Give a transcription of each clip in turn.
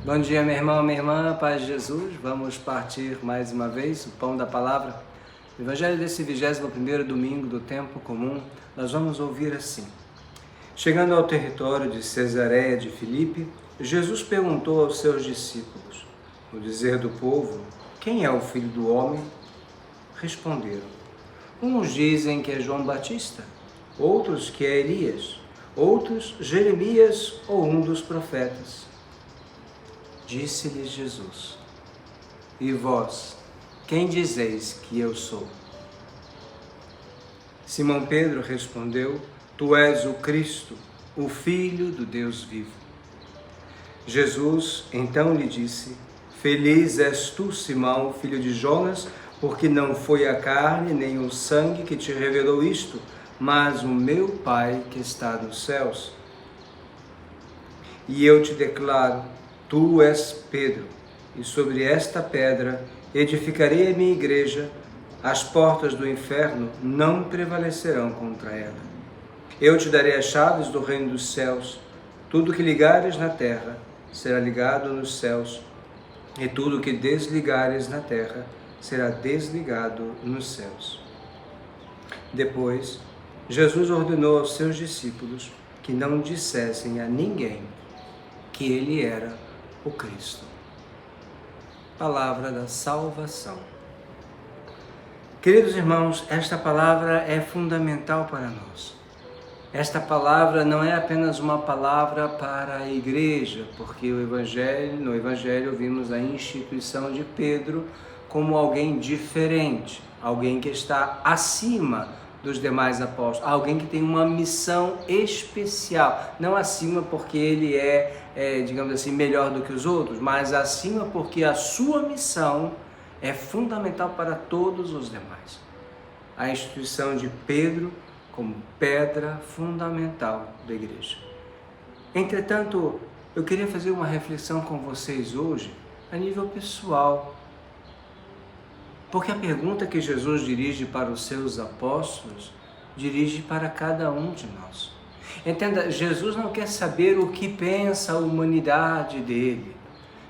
Bom dia, meu irmão, minha irmã, paz de Jesus. Vamos partir mais uma vez o pão da palavra. O evangelho desse 21º domingo do tempo comum, nós vamos ouvir assim. Chegando ao território de Cesareia de Filipe, Jesus perguntou aos seus discípulos: no dizer do povo, quem é o Filho do Homem? Responderam: uns dizem que é João Batista, outros que é Elias, outros Jeremias ou um dos profetas. Disse-lhes Jesus: e vós, quem dizeis que eu sou? Simão Pedro respondeu: tu és o Cristo, o Filho do Deus vivo. Jesus então lhe disse: feliz és tu, Simão, filho de Jonas, porque não foi a carne nem o sangue que te revelou isto, mas o meu Pai que está nos céus. E eu te declaro, tu és Pedro, e sobre esta pedra edificarei a minha igreja, as portas do inferno não prevalecerão contra ela. Eu te darei as chaves do reino dos céus. Tudo que ligares na terra será ligado nos céus, e tudo que desligares na terra será desligado nos céus. Depois, Jesus ordenou aos seus discípulos que não dissessem a ninguém que ele era o Cristo. Palavra da salvação. Queridos irmãos, esta palavra é fundamental para nós. Esta palavra não é apenas uma palavra para a igreja, porque no Evangelho vimos a instituição de Pedro como alguém diferente, alguém que está acima dos demais apóstolos, alguém que tem uma missão especial, não acima porque ele digamos assim, melhor do que os outros, mas acima porque a sua missão é fundamental para todos os demais. A instituição de Pedro como pedra fundamental da igreja. Entretanto, eu queria fazer uma reflexão com vocês hoje a nível pessoal, porque a pergunta que Jesus dirige para os seus apóstolos, dirige para cada um de nós. Entenda, Jesus não quer saber o que pensa a humanidade dele.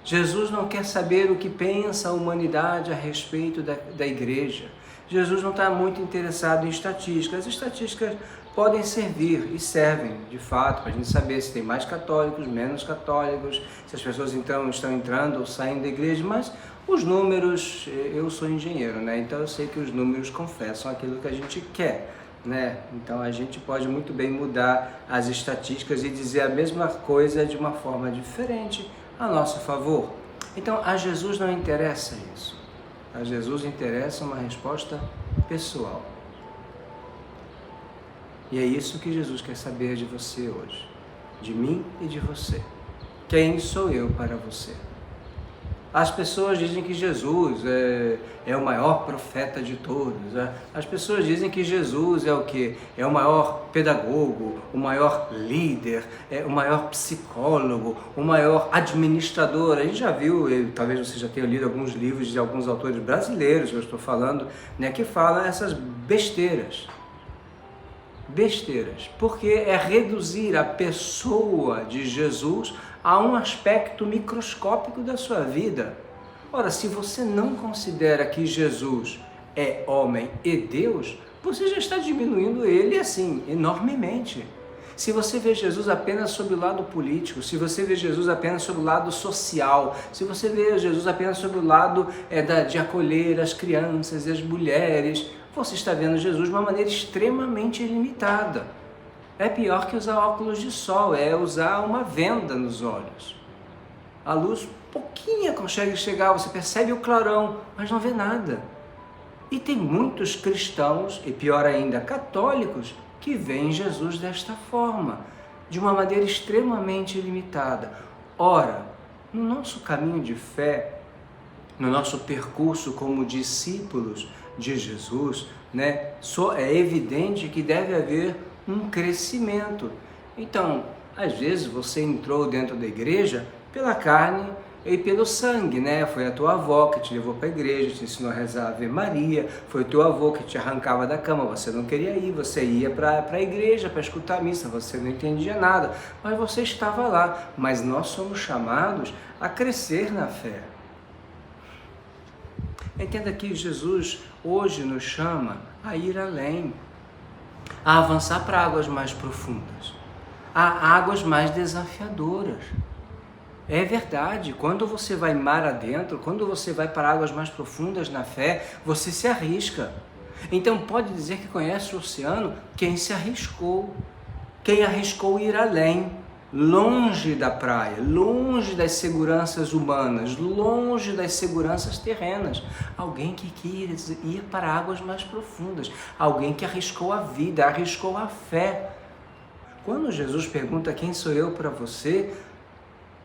Jesus não quer saber o que pensa a humanidade a respeito da igreja. Jesus não está muito interessado em estatísticas. As estatísticas podem servir e servem, de fato, para a gente saber se tem mais católicos, menos católicos, se as pessoas então estão entrando ou saindo da igreja, mas os números, eu sou engenheiro, né? Então eu sei que os números confessam aquilo que a gente quer, né? Então a gente pode muito bem mudar as estatísticas e dizer a mesma coisa de uma forma diferente a nosso favor. Então a Jesus não interessa isso. A Jesus interessa uma resposta pessoal. E é isso que Jesus quer saber de você hoje, de mim e de você. Quem sou eu para você? As pessoas dizem que Jesus é o maior profeta de todos. As pessoas dizem que Jesus é o quê? É o maior pedagogo, o maior líder, o maior psicólogo, o maior administrador. A gente já viu, talvez você já tenha lido alguns livros de alguns autores brasileiros, eu estou falando, né, que falam essas besteiras. Besteiras, porque é reduzir a pessoa de Jesus a um aspecto microscópico da sua vida. Ora, se você não considera que Jesus é homem e Deus, você já está diminuindo ele assim, enormemente. Se você vê Jesus apenas sob o lado político, se você vê Jesus apenas sob o lado social, se você vê Jesus apenas sob o lado de acolher as crianças e as mulheres, você está vendo Jesus de uma maneira extremamente limitada. É pior que usar óculos de sol, é usar uma venda nos olhos. A luz pouquinho consegue chegar, você percebe o clarão, mas não vê nada. E tem muitos cristãos, e pior ainda, católicos, que veem Jesus desta forma, de uma maneira extremamente limitada. Ora, no nosso caminho de fé, no nosso percurso como discípulos de Jesus, né, é evidente que deve haver um crescimento. Então, às vezes você entrou dentro da igreja pela carne e pelo sangue, né? Foi a tua avó que te levou para a igreja, te ensinou a rezar a Ave Maria, foi o teu avô que te arrancava da cama, você não queria ir, você ia para a igreja para escutar a missa, você não entendia nada, mas você estava lá. Mas nós somos chamados a crescer na fé. Entenda que Jesus hoje nos chama a ir além, a avançar para águas mais profundas, a águas mais desafiadoras. É verdade, quando você vai mar adentro, quando você vai para águas mais profundas na fé, você se arrisca. Então pode dizer que conhece o oceano quem se arriscou, quem arriscou ir além, longe da praia, longe das seguranças humanas, longe das seguranças terrenas. Alguém que quis ir para águas mais profundas, alguém que arriscou a vida, arriscou a fé. Quando Jesus pergunta quem sou eu para você,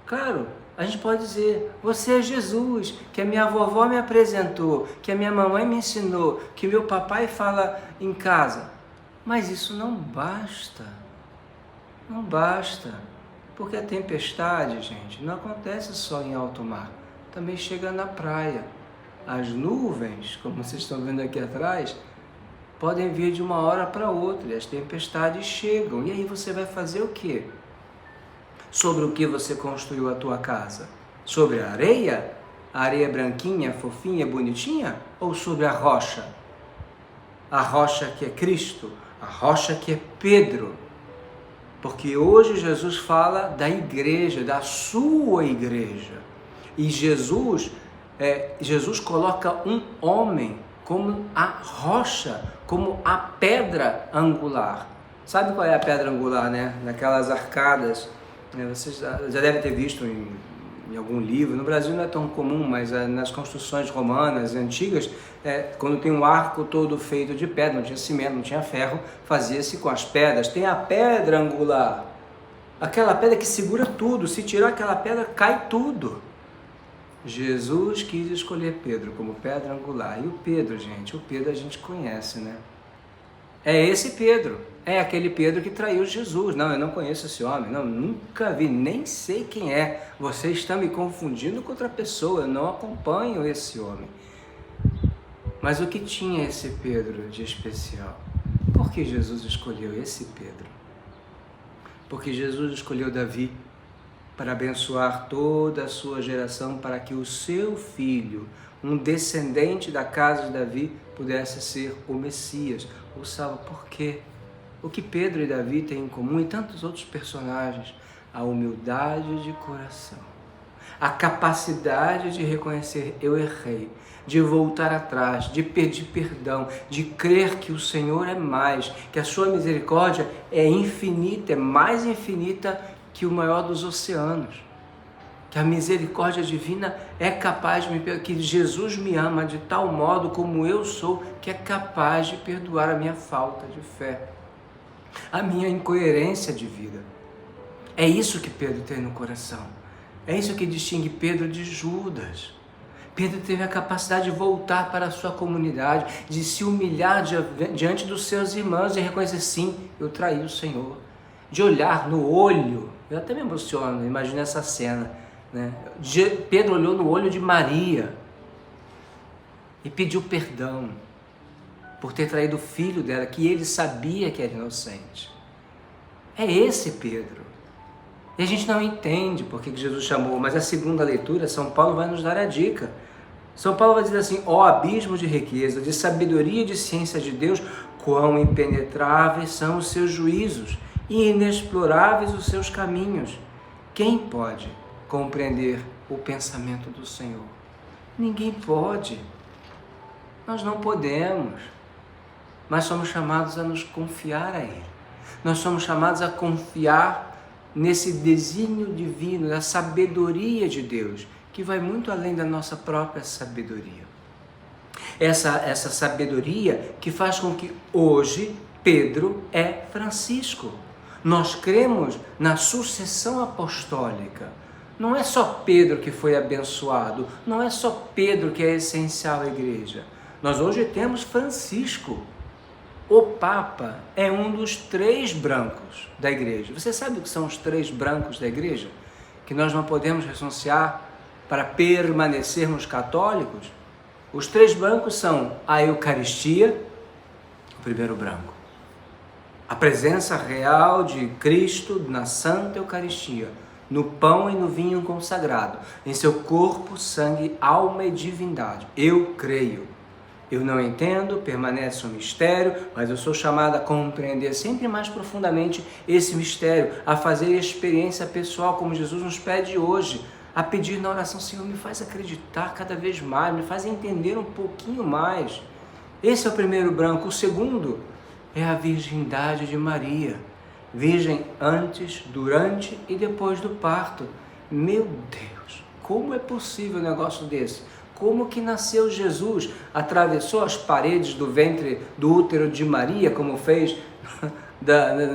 claro, a gente pode dizer, você é Jesus, que a minha vovó me apresentou, que a minha mamãe me ensinou, que meu papai fala em casa. Mas isso não basta, não basta, porque a tempestade, gente, não acontece só em alto mar, também chega na praia. As nuvens, como vocês estão vendo aqui atrás, podem vir de uma hora para outra, e as tempestades chegam, e aí você vai fazer o quê? Sobre o que você construiu a tua casa? Sobre a areia branquinha, fofinha, bonitinha? Ou sobre a rocha? A rocha que é Cristo, a rocha que é Pedro. Porque hoje Jesus fala da igreja, da sua igreja. E Jesus coloca um homem como a rocha, como a pedra angular. Sabe qual é a pedra angular, né? Naquelas arcadas. Vocês já devem ter visto em algum livro. No Brasil não é tão comum, mas nas construções romanas antigas, quando tem um arco todo feito de pedra, não tinha cimento, não tinha ferro, fazia-se com as pedras. Tem a pedra angular, aquela pedra que segura tudo. Se tirar aquela pedra, cai tudo. Jesus quis escolher Pedro como pedra angular. E o Pedro, gente, o Pedro a gente conhece, né? É esse Pedro, é aquele Pedro que traiu Jesus. Não, eu não conheço esse homem, não, nunca vi, nem sei quem é. Você está me confundindo com outra pessoa, eu não acompanho esse homem. Mas o que tinha esse Pedro de especial? Por que Jesus escolheu esse Pedro? Porque Jesus escolheu Davi para abençoar toda a sua geração, para que o seu filho, um descendente da casa de Davi, pudesse ser o Messias, o Salvo. Por quê? O que Pedro e Davi têm em comum, e tantos outros personagens? A humildade de coração, a capacidade de reconhecer, eu errei, de voltar atrás, de pedir perdão, de crer que o Senhor é mais, que a sua misericórdia é infinita, é mais infinita que o maior dos oceanos, que a misericórdia divina é capaz de me perdoar, que Jesus me ama de tal modo como eu sou, que é capaz de perdoar a minha falta de fé, a minha incoerência de vida. É isso que Pedro tem no coração, é isso que distingue Pedro de Judas. Pedro teve a capacidade de voltar para a sua comunidade, de se humilhar diante dos seus irmãos e reconhecer, sim, eu traí o Senhor, de olhar no olho. Eu até me emociono, imagino essa cena, né? Pedro olhou no olho de Maria e pediu perdão por ter traído o filho dela, que ele sabia que era inocente. É esse Pedro. E a gente não entende por que Jesus chamou, mas a segunda leitura, São Paulo vai nos dar a dica. São Paulo vai dizer assim: ó abismo de riqueza, de sabedoria e de ciência de Deus, quão impenetráveis são os seus juízos e inexploráveis os seus caminhos. Quem pode compreender o pensamento do Senhor? Ninguém pode. Nós não podemos. Mas somos chamados a nos confiar a Ele. Nós somos chamados a confiar nesse desígnio divino, da sabedoria de Deus, que vai muito além da nossa própria sabedoria. Essa sabedoria que faz com que hoje Pedro é Francisco. Nós cremos na sucessão apostólica. Não é só Pedro que foi abençoado, não é só Pedro que é essencial à igreja. Nós hoje temos Francisco. O Papa é um dos 3 brancos da igreja. Você sabe o que são os 3 brancos da igreja? Que nós não podemos renunciar para permanecermos católicos, os 3 brancos são a Eucaristia, o primeiro branco, a presença real de Cristo na Santa Eucaristia, no pão e no vinho consagrado, em seu corpo, sangue, alma e divindade. Eu creio. Eu não entendo, permanece um mistério, mas eu sou chamado a compreender sempre mais profundamente esse mistério, a fazer experiência pessoal, como Jesus nos pede hoje, a pedir na oração: Senhor, me faz acreditar cada vez mais, me faz entender um pouquinho mais. Esse é o primeiro branco. O segundo é a virgindade de Maria. Virgem antes, durante e depois do parto. Meu Deus, como é possível um negócio desse? Como que nasceu Jesus? Atravessou as paredes do ventre, do útero de Maria, como fez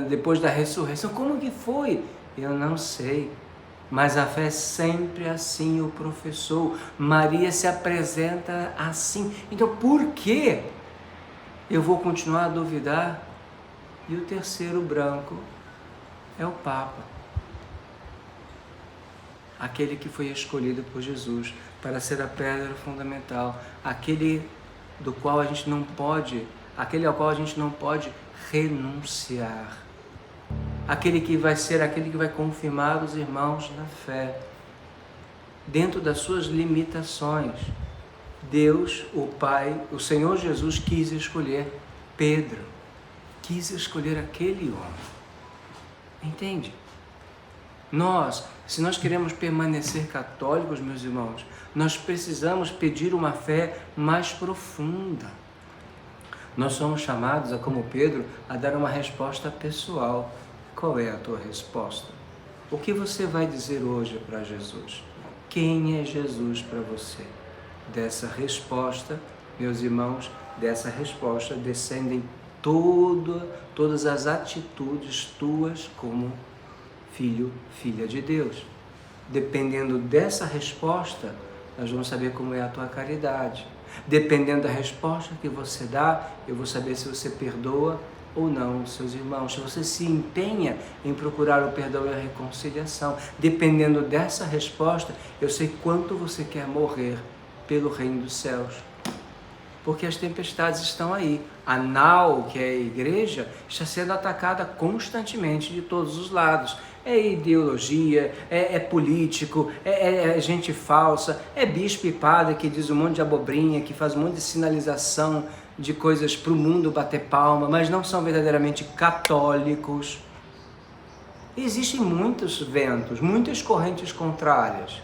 depois da ressurreição? Como que foi? Eu não sei, mas a fé sempre assim o professou. Maria se apresenta assim. Então, por que eu vou continuar a duvidar? E o terceiro branco é o Papa, aquele que foi escolhido por Jesus para ser a pedra fundamental, aquele ao qual a gente não pode renunciar, aquele que vai confirmar os irmãos na fé, dentro das suas limitações. Deus, o Pai, o Senhor Jesus quis escolher Pedro, quis escolher aquele homem. Entende? Se nós queremos permanecer católicos, meus irmãos, nós precisamos pedir uma fé mais profunda. Nós somos chamados, como Pedro, a dar uma resposta pessoal. Qual é a tua resposta? O que você vai dizer hoje para Jesus? Quem é Jesus para você? Dessa resposta, meus irmãos, dessa resposta descendem todas as atitudes tuas como filho, filha de Deus. Dependendo dessa resposta, nós vamos saber como é a tua caridade. Dependendo da resposta que você dá, eu vou saber se você perdoa ou não os seus irmãos, se você se empenha em procurar o perdão e a reconciliação. Dependendo dessa resposta, eu sei quanto você quer morrer pelo reino dos céus. Porque as tempestades estão aí. A nau, que é a igreja, está sendo atacada constantemente de todos os lados. É ideologia, é político, é gente falsa, é bispo e padre que diz um monte de abobrinha, que faz um monte de sinalização de coisas para o mundo bater palma, mas não são verdadeiramente católicos. Existem muitos ventos, muitas correntes contrárias.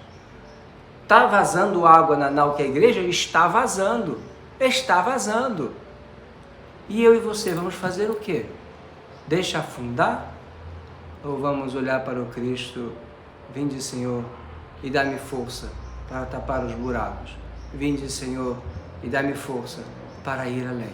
Está vazando água na nau que é a igreja? Está vazando. Está vazando. E eu e você vamos fazer o quê? Deixa afundar? Ou vamos olhar para o Cristo? Vinde, Senhor, e dá-me força para tapar os buracos. Vinde, Senhor, e dá-me força para ir além,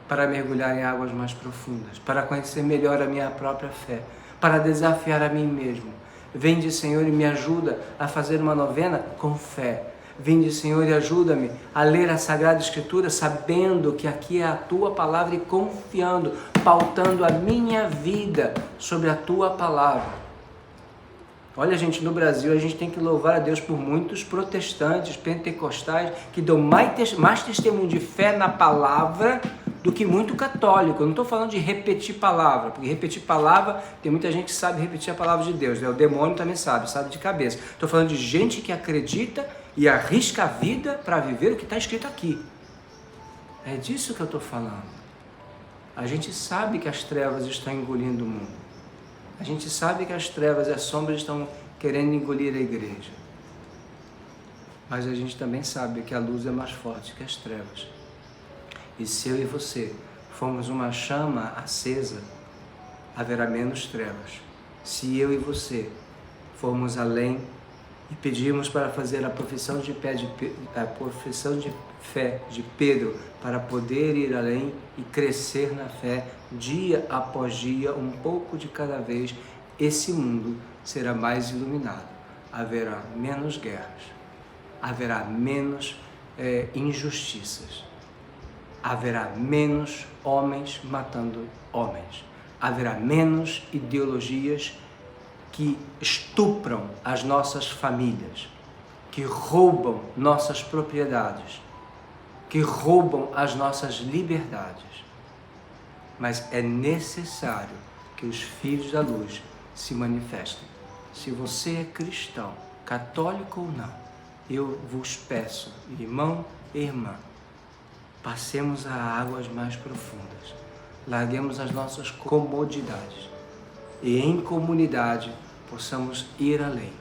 para mergulhar em águas mais profundas, para conhecer melhor a minha própria fé, para desafiar a mim mesmo. Vinde, Senhor, e me ajuda a fazer uma novena com fé. Vinde, Senhor, e ajuda-me a ler a Sagrada Escritura sabendo que aqui é a Tua Palavra e confiando, pautando a minha vida sobre a Tua Palavra. Olha, gente, no Brasil a gente tem que louvar a Deus por muitos protestantes, pentecostais, que dão mais testemunho de fé na Palavra do que muito católico. Eu não estou falando de repetir palavra, porque repetir palavra, tem muita gente que sabe repetir a palavra de Deus, né? O demônio também sabe de cabeça. Estou falando de gente que acredita e arrisca a vida para viver o que está escrito aqui. É disso que eu estou falando. A gente sabe que as trevas estão engolindo o mundo. A gente sabe que as trevas e as sombras estão querendo engolir a igreja. Mas a gente também sabe que a luz é mais forte que as trevas. E se eu e você formos uma chama acesa, haverá menos trevas. Se eu e você formos além e pedirmos para fazer a profissão de fé de Pedro, para poder ir além e crescer na fé, dia após dia, um pouco de cada vez, esse mundo será mais iluminado. Haverá menos guerras, haverá menos injustiças, haverá menos homens matando homens, haverá menos ideologias que estupram as nossas famílias, que roubam nossas propriedades, que roubam as nossas liberdades. Mas é necessário que os filhos da luz se manifestem. Se você é cristão, católico ou não, eu vos peço, irmão e irmã, passemos a águas mais profundas, larguemos as nossas comodidades e em comunidade possamos ir além,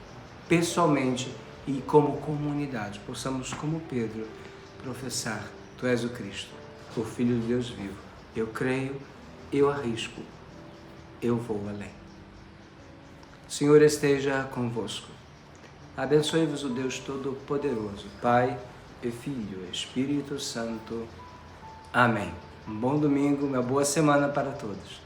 pessoalmente e como comunidade, possamos, como Pedro, professar: Tu és o Cristo, o Filho de Deus vivo. Eu creio, eu arrisco, eu vou além. O Senhor esteja convosco. Abençoe-vos o Deus Todo-Poderoso, Pai e Filho, Espírito Santo. Amém. Um bom domingo, uma boa semana para todos.